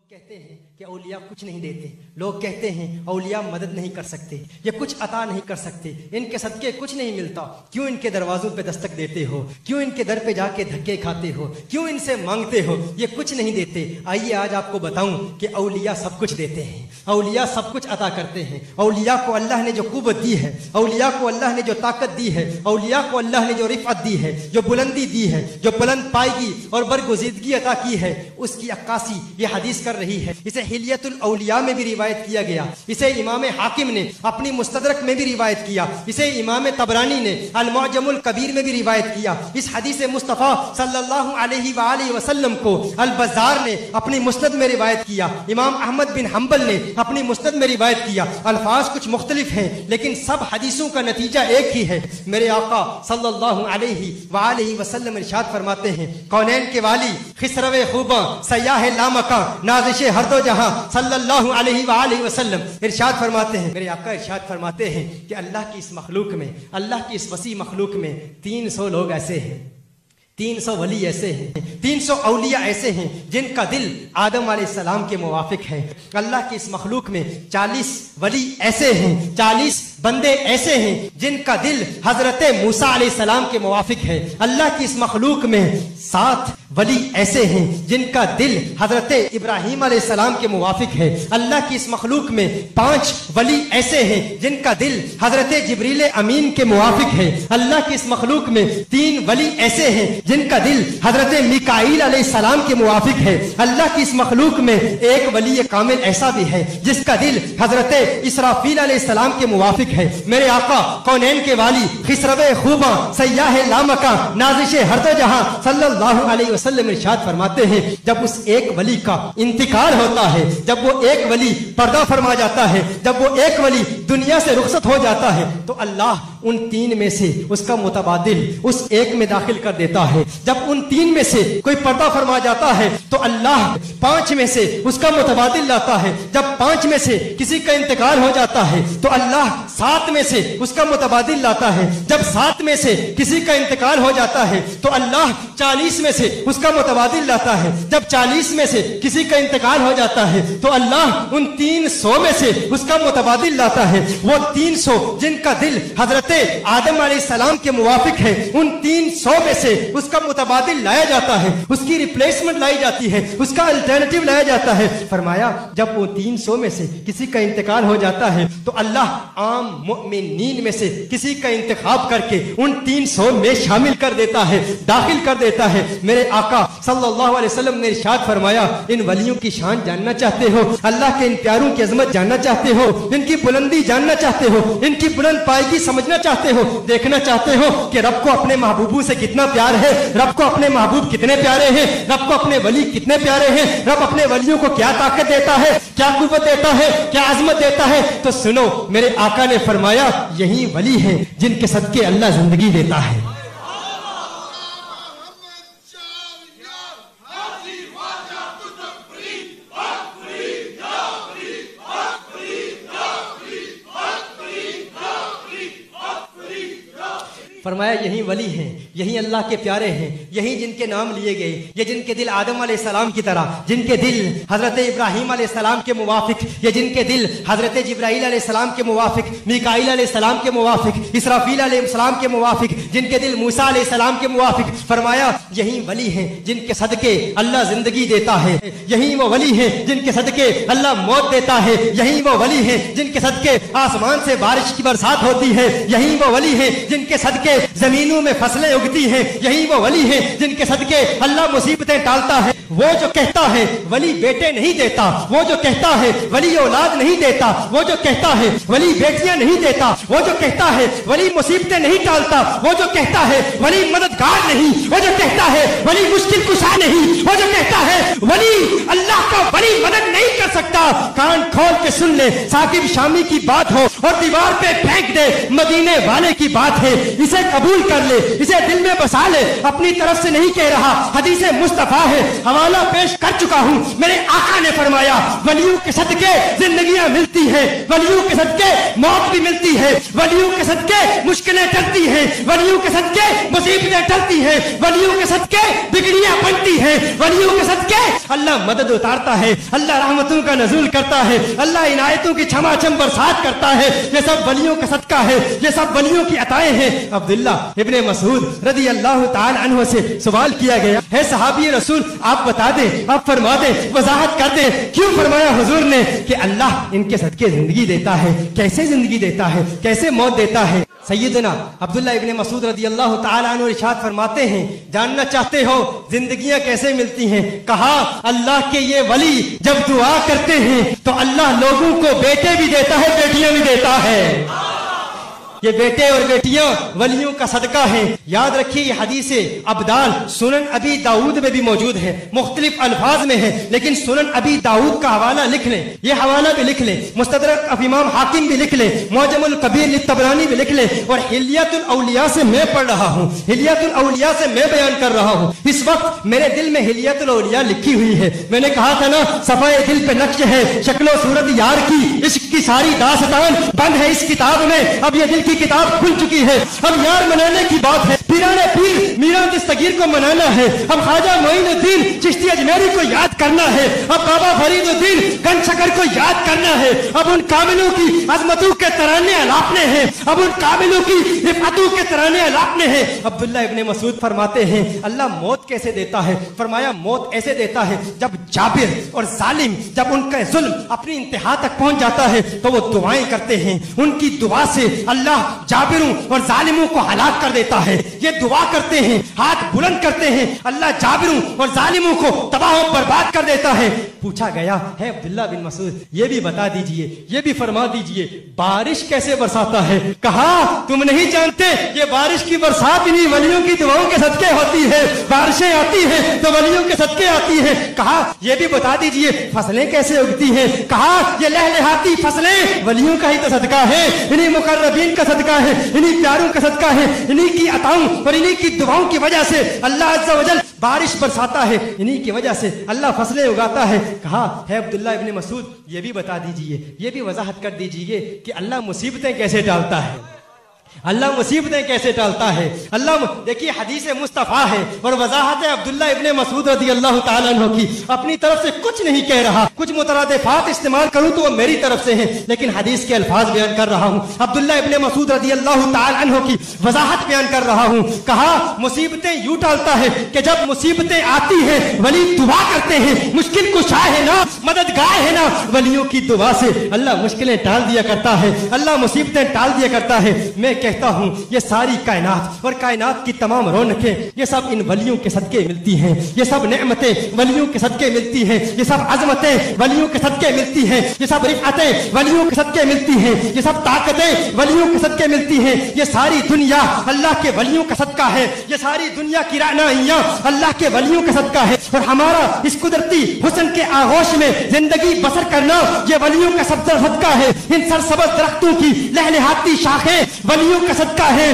कहते हैं कि औलिया कुछ नहीं देते, लोग कहते हैं औलिया मदद नहीं कर सकते, ये कुछ अता नहीं कर सकते, इनके सदके कुछ नहीं मिलता, क्यों इनके दरवाजों पे दस्तक देते हो, क्यों इनके दर पे जाके धक्के खाते हो, क्यों इनसे मांगते हो, ये कुछ नहीं देते। आइए आज आपको बताऊं कि औलिया सब कुछ देते हैं, औलिया सब कुछ अता करते हैं। औलिया को अल्लाह ने जो कुव्वत दी है, औलिया को अल्लाह ने जो ताकत दी है, औलिया को अल्लाह ने जो रिफ़अत दी है, जो बुलंदी दी है, जो बुलंद पाएगी और बरगुज़ीदगी अता की है, उसकी अक्कासी ये हदीस कर रही है। इसे हिलियतुल औलिया में भी रिवायत किया गया, इसे इमाम हाकिम ने अपनी मुस्तदरक में भी रिवायत किया, इसे इमाम तबरानी ने अल मुअज्जमुल कबीर में भी रिवायत किया। इस हदीस मुस्तफ़ा सल्लल्लाहु अलैहि वसल्लम को अल बज़ार ने अपनी मुस्नद में रिवायत किया, इमाम अहमद बिन हम्बल ने अपनी मुस्नद में रिवायत किया। अल्फाज कुछ मुख्तलिफ हैं लेकिन सब हदीसों का नतीजा एक ही है। मेरे आका सल्लल्लाहु अलैहि वसल्लम इरशाद फरमाते हैं, कौनैन के वाली खिसरवे खूबा सयाह लामका नाज़िश हर दो जहां सल्लल्लाहु अलैहि वसल्लम इरशाद फरमाते हैं, मेरे आका इरशाद फरमाते हैं कि अल्लाह की इस मखलूक में, अल्लाह की इस वसी मखलूक में 300 लोग ऐसे हैं, 300 वली ऐसे हैं, 300 औलिया ऐसे हैं जिनका दिल आदम अलैहिस्सलाम के मुवाफिक है। अल्लाह की इस मखलूक में 40 वली ऐसे हैं, 40 बंदे ऐसे हैं जिनका दिल हजरत मूसा अलैहिस्सलाम के मुवाफिक है। अल्लाह की इस मखलूक में 7 वली ऐसे हैं जिनका दिल हजरत इब्राहीम अलैहिस्सलाम के मुवाफिक है। अल्लाह की इस मखलूक में 5 वली ऐसे हैं जिनका दिल हजरत जिब्रील अमीन के मुवाफिक है। अल्लाह की इस मखलूक में 3 वली ऐसे हैं जिनका दिल हजरत मिकाईल अलैहिस्सलाम के मुवाफिक है। अल्लाह की इस मखलूक में 1 वली कामिल ऐसा भी है जिसका दिल हजरत इसराफील अलैहिस्सलाम के मुवाफिक है। मेरे आका कौनैन के वाली खिसरवे खूबा सयाह लामका नाज़िश हर दो जहां सल्लल्लाहु अलैहि वसल्लम इरशाद फरमाते हैं, जब उस एक वली का इंतकाल होता है, जब वो एक वली पर्दा फरमा जाता है, जब वो एक वली दुनिया से रुखसत हो जाता है, तो अल्लाह उन 3 में से उसका मुतबादिल उस एक में दाखिल कर देता है। जब उन 3 में से कोई पर्दा फरमा जाता है तो अल्लाह 5 में से उसका मुतबादिल लाता है। जब 5 में से किसी का इंतकाल हो जाता है तो अल्लाह 7 में से उसका मुतबादिल लाता है। जब 7 में से किसी का इंतकाल हो जाता है तो अल्लाह 40 में से उसका मुतबादिल लाता है। जब 40 में से किसी का इंतकाल हो जाता है तो अल्लाह उन 300 में से उसका मुतबादिल लाता है। वो 300 जिनका दिल हजरत आदम अलैहिस्सलाम के मुवाफिक है, उन 300 में से उसका मुतबादिल लाया जाता है, उसकी रिप्लेसमेंट लाई जाती है, उसका अल्टरनेटिव लाया जाता है। फरमाया जब वो 300 में से किसी का इंतकाल हो जाता है तो अल्लाह आम मुमिनीन में से किसी का इंतखाब करके उन 300 में शामिल कर देता है, दाखिल कर देता है। मेरे आका सल्लल्लाहु अलैहि वसल्लम ने इरशाद फरमाया, इन वलियों की शान जानना चाहते हो, अल्लाह के इन प्यारों की अजमत जानना चाहते हो, इनकी बुलंदी जानना चाहते हो, इनकी बुलंद पायगी समझना चाहते हो, देखना चाहते हो कि रब को अपने महबूबों से कितना प्यार है, रब को अपने महबूब कितने प्यारे हैं, रब को अपने वली कितने प्यारे हैं, रब अपने वलियों को क्या ताकत देता है, क्या कुव्वत देता है, क्या अजमत देता है, तो सुनो मेरे आका ने फरमाया यही वली है जिनके सदके अल्लाह जिंदगी देता है। फरमाया यही वली हैं, यही अल्लाह के प्यारे हैं, यही जिनके नाम लिए गए, ये जिनके दिल आदम अलैहिस्सलाम की तरह, जिनके दिल हजरत इब्राहीम अलैहिस्सलाम के मुवाफिक, ये जिनके दिल हजरत जिब्राईल अलैहिस्सलाम के मुवाफिक, मिकाईल अलैहिस्सलाम के मुवाफिक, इसराफील अलैहिस्सलाम के मुवाफिक, जिनके दिल मूसा अलैहिस्सलाम के मुवाफिक। फरमाया यही वली हैं जिनके सदके अल्लाह जिंदगी देता है, यही वो वली हैं जिनके सदके अल्लाह मौत देता है, यही वो वली हैं जिनके सदके आसमान से बारिश की बरसात होती है, यही वो वली हैं जिनके सदके जमीनों में फसलें उगती हैं, यही वो वली हैं जिनके सदके अल्लाह मुसीबतें टालता है। वो जो कहता है वली बेटे नहीं देता, वो जो कहता है वली औलाद नहीं देता, वो जो कहता है वली बेटियां नहीं देता, वो जो कहता है वली मुसीबतें नहीं टालता, वो जो कहता है वली मददगार नहीं, वो जो कहता है वली मुश्किल कुशा नहीं, वो जो कहता है वली अल्लाह का वली मदद नहीं कर सकता। कान खोल के सुन ले, साकिब शामी की बात हो और दीवार पे फेंक दे, मदीने वाले की बात है, इसे कबूल कर ले, इसे दिल में बसा ले, अपनी तरफ से नहीं कह रहा, हदीस मुस्तफा है, हवाला पेश कर चुका हूं। मेरे आका ने फरमाया वलियों के सदके जिंदगियां मिलती हैं, वलियों के सदके मौत भी मिलती है, वलियों के सदके मुश्किलें टलती हैं, वलियों के सदके मुसीबतें टलती हैं, वलियों के सदके बिगड़ियां बनती हैं, वलियों के सदके अल्लाह मदद उतारता है, अल्लाह रहमतों का नज़ुल करता है, अल्लाह इनायतों की छमाछम बरसात करता है। ये सब वलियों का सदका है, ये सब वलियों की अताएं हैं। अब्दुल्ला इब्ने मसूद रज़ी अल्लाह ताला अन्हु से सवाल किया गया, है सहाबी रसूल आप बता दें, आप फरमा दें, वजाहत कर दें, क्यों फरमाया हुजूर ने कि अल्लाह इनके सदके जिंदगी देता है। कैसे जिंदगी देता है, कैसे मौत देता है? सैयदना अब्दुल्ला इब्ने मसूद रज़ी अल्लाह ताला अन्हु इरशाद फरमाते हैं, जानना चाहते हो जिंदगियां कैसे मिलती हैं? कहा अल्लाह के ये वली जब दुआ करते हैं तो अल्लाह लोगों को बेटे भी देता है, बेटियां भी देता है। ये बेटे और बेटियां वलियों का सदका है। याद रखिए ये हदीस अब्दाल सुनन अबी दाऊद में भी मौजूद है, मुख्तलिफ अल्फाज में है, लेकिन सुनन अबी दाऊद का हवाला लिख लें, ये हवाला भी लिख लें, मुस्तदरक इमाम हाकिम भी लिख लें, मुअजमुल कबीर लित्तबरानी भी लिख लें, और हिलियतुल औलिया से मैं पढ़ रहा हूँ, हिलियतुल औलिया से मैं बयान कर रहा हूँ। इस वक्त मेरे दिल में हिलियतुल औलिया लिखी हुई है। मैंने कहा था ना सफाए दिल पे नक्श है, शक्लो सूरत यार की, इश्क की सारी दास्तान बंद है इस किताब में। अब ये दिल की किताब खुल चुकी है, अब यार मनाने की बात है, पीराने पीर मीरा दस्तगीर को मनाना है, अब ख्वाजा मोइनुद्दीन चिश्ती अजमेरी को याद करना है, अब बाबा फरीदुद्दीन गंजशकर को याद करना है, अब उन कामिलों की अजमतों के तराने अलापने हैं, अब उन कामिलों की रिफातों के तराने अलापने हैं। अब्दुल्ला इब्ने मसूद फरमाते हैं अल्लाह मौत कैसे देता है? फरमाया मौत ऐसे देता है जब जाबिर और जालिम, जब उनका जुल्म अपनी इंतहा तक पहुंच जाता है तो वो दुआएं करते हैं, उनकी दुआ से अल्लाह जाबिरों और जालिमों को हलाक कर देता है। ये दुआ करते हैं, हाथ बुलंद करते हैं, अल्लाह जाबिरों और जालिमों को तबाह और बर्बाद कर देता है। पूछा गया है अब्दुल्ला बिन मसूद ये भी बता दीजिए, ये भी फरमा दीजिए बारिश कैसे बरसाता है? कहा तुम नहीं जानते ये बारिश की बरसात इन्हीं वलियों की दुआओं के सदके होती है। बारिशें आती हैं तो वलियों के सदके आती है। कहा ये भी बता दीजिए फसलें कैसे उगती हैं? कहा ये लहलहाती फसलें वलियों का ही तो सदका है, इन्हीं मुकर्रबीन का सदका है, इन्हीं प्यारों का सदका है, इन्हीं की अताओं और इन्हीं की दुआओं की वजह से अल्लाह अज़्ज़ा वजल बारिश बरसाता है, इन्हीं की वजह से अल्लाह फसलें उगाता है। कहा है अब्दुल्ला इब्ने मसूद ये भी बता दीजिए, ये भी वजाहत कर दीजिए कि अल्लाह मुसीबतें कैसे टालता है, अल्लाह मुसीबतें कैसे टालता है। अल्लाह देखिए हदीस मुस्तफा है और वजाहत है अब्दुल्ला इब्ने मसूद रज़ी अल्लाह ताला अन्हु की, अपनी तरफ से कुछ नहीं कह रहा, कुछ मुतरादिफात इस्तेमाल करूं तो वो मेरी तरफ से हैं, लेकिन हदीस के अल्फाज बयान कर रहा हूं। अब्दुल्ला इब्ने मसूद रज़ी अल्लाह ताला अन्हु की वजाहत बयान कर रहा हूं। कहा मुसीबतें यूं टालता है कि जब मुसीबतें आती है वली दुआ करते हैं, मुश्किल कुशा है ना, मददगार है ना, वलियों की दुआ से अल्लाह मुश्किलें टाल दिया करता है, अल्लाह मुसीबतें टाल दिया करता है। मैं कहता हूं ये सारी कायनात और कायनात की तमाम रौनकें ये सब इन वलियों के सदके मिलती हैं, ये सब नेमतें वलियों के सदके मिलती हैं, ये सब अजमतें वलियों के सदके मिलती हैं, ये सब रिफातें वलियों के सदके मिलती हैं, ये सब ताकतें वलियों के सदके मिलती हैं। ये सारी दुनिया अल्लाह के वलियों का सदका है, ये सारी दुनिया की रानाइयां अल्लाह के वलियों का सदका है। और हमारा इस कुदरती हुस्न के आगोश में जिंदगी बसर करना ये वलियों का सदका है। इन सरसब्ज़ दरख्तों की लहलहाती शाखें वलियों का सदका है,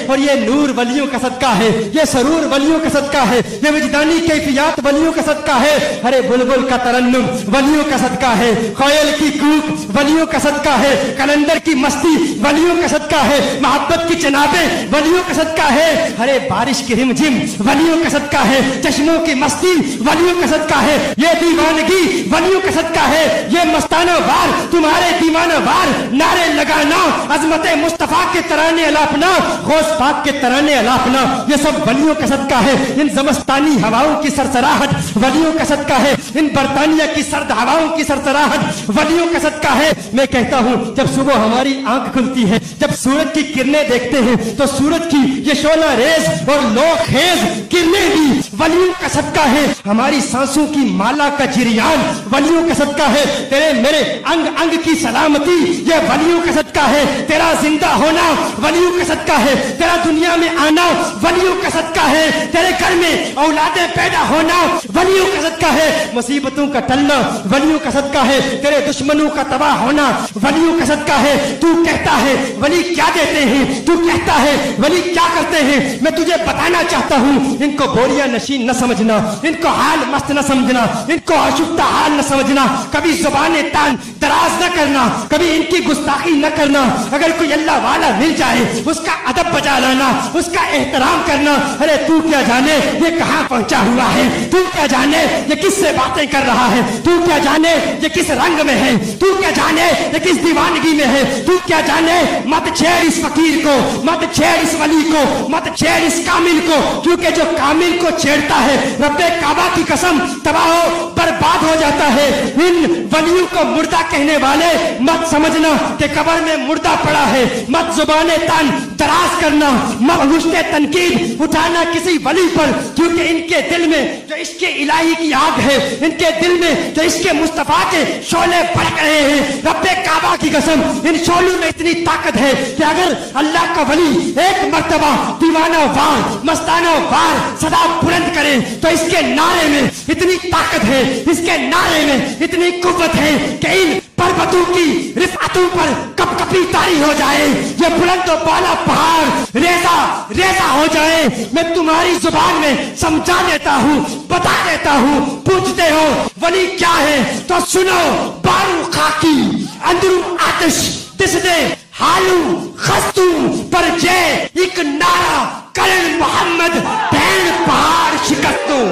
और ये नूर वलियों का सदका है, ये सरूर वलियों का सदका है, ये विजदानी कैफियत वलियों का सदका है। अरे बुलबुल का तरन्नुम वलियों का सदका है, कोयल की कूक वलियों का सदका है, कलंदर की मस्ती वलियों का सदका है, मोहब्बत की चनाबें वलियों का सदका है। अरे बारिश की रिमझिम वलियों का सदका है, चश्मों की मस्ती वलियों का सदका है, ये दीवानगी वलियों का सदका है, ये मस्ताना वार तुम्हारे दीवाना वार नारे लगाना, अजमत मुस्तफा के तराने अलापना, गौस पाक के तराने अलापना, ये सब वलियों का सदका है। इन ज़मस्तानी हवाओं की सरसराहट वलियों का सदका है, इन बरतानिया की सर्द हवाओं की सरसराहट वलियों का सदका है। मैं कहता हूं जब सुबह हमारी आंख खुलती है, जब सूरज की किरणें देखते हैं तो सूरज की ये शोला रेज और लो खेज किरणें भी वलियों का सदका है। हमारी सांसों की माला का जिरियान वलियों का सदका है। तेरे मेरे अंग अंग की सलामती ये वलियों का सदका صدقہ ہے تیرا زندہ ہونا، ولیوں کا صدقہ ہے تیرا دنیا میں آنا، ولیوں کا صدقہ ہے تیرے گھر میں اولادیں پیدا ہونا، ولیوں کا صدقہ ہے مصیبتوں کا ٹلنا، ولیوں کا صدقہ ہے تیرے دشمنوں کا تباہ ہونا، ولیوں کا صدقہ ہے تو کہتا ہے ولی کیا دیتے ہیں، تو کہتا ہے ولی کیا کرتے ہیں، میں تجھے بتانا چاہتا ہوں ان کو بوریا نشین نہ سمجھنا، ان کو حال مست نہ سمجھنا، ان کو آشفتہ حال نہ سمجھنا، کبھی زبانیں تان دراز نہ کرنا، کبھی ان کی گستاخی نہ کرنا، اگر کوئی اللہ والا مل جائے اس کا ادب بجا لانا، اس کا احترام کرنا، ارے تو کیا جانے یہ کہاں پہنچا ہوا ہے، تو کیا جانے یہ کس سے باتیں کر رہا ہے، تو کیا جانے یہ کس رنگ میں ہے، تو کیا جانے یہ کس دیوانگی میں ہے، تو کیا جانے مت چھیڑ اس فقیر کو، مت چھیڑ اس ولی کو، مت چھیڑ اس کامل کو، کیونکہ جو کامل کو چھیڑتا ہے رب کعبہ کی قسم تباہ و برباد ہو جاتا ہے۔ ان ولیوں کو مردہ کہنے والے مت سمجھنا کہ قبر میں مردہ پڑا ہے، مت زبانیں تان دراز کرنا، مت مشت تنقید اٹھانا کسی ولی پر، کیونکہ ان کے دل میں جو عشق الہی کی آگ ہے، ان کے دل میں جو عشق مصطفیٰ کے شعلے بھڑک رہے ہیں، رب کعبہ کی قسم ان شعلوں میں اتنی طاقت ہے کہ اگر اللہ کا ولی ایک مرتبہ دیوانہ وار مستانہ وار صدا بلند کرے تو اس کے نعرے میں اتنی طاقت ہے، اس کے نعرے میں اتنی قوت ہے کہ ان پربتوں کی رفعتوں پر کپ کپی طاری ہو جائے، یہ بلند و بالا پہاڑ ریزہ ریزہ ہو جائے۔ میں تمہاری زبان میں سمجھا دیتا ہوں، بتا دیتا ہوں، پوچھتے ہو ولی کیا ہے تو سنو، بارو خاکی اندرو آتش دس دے حالو خستو پر جے ایک نعرہ کرن محمد بین پہاڑ شکستو۔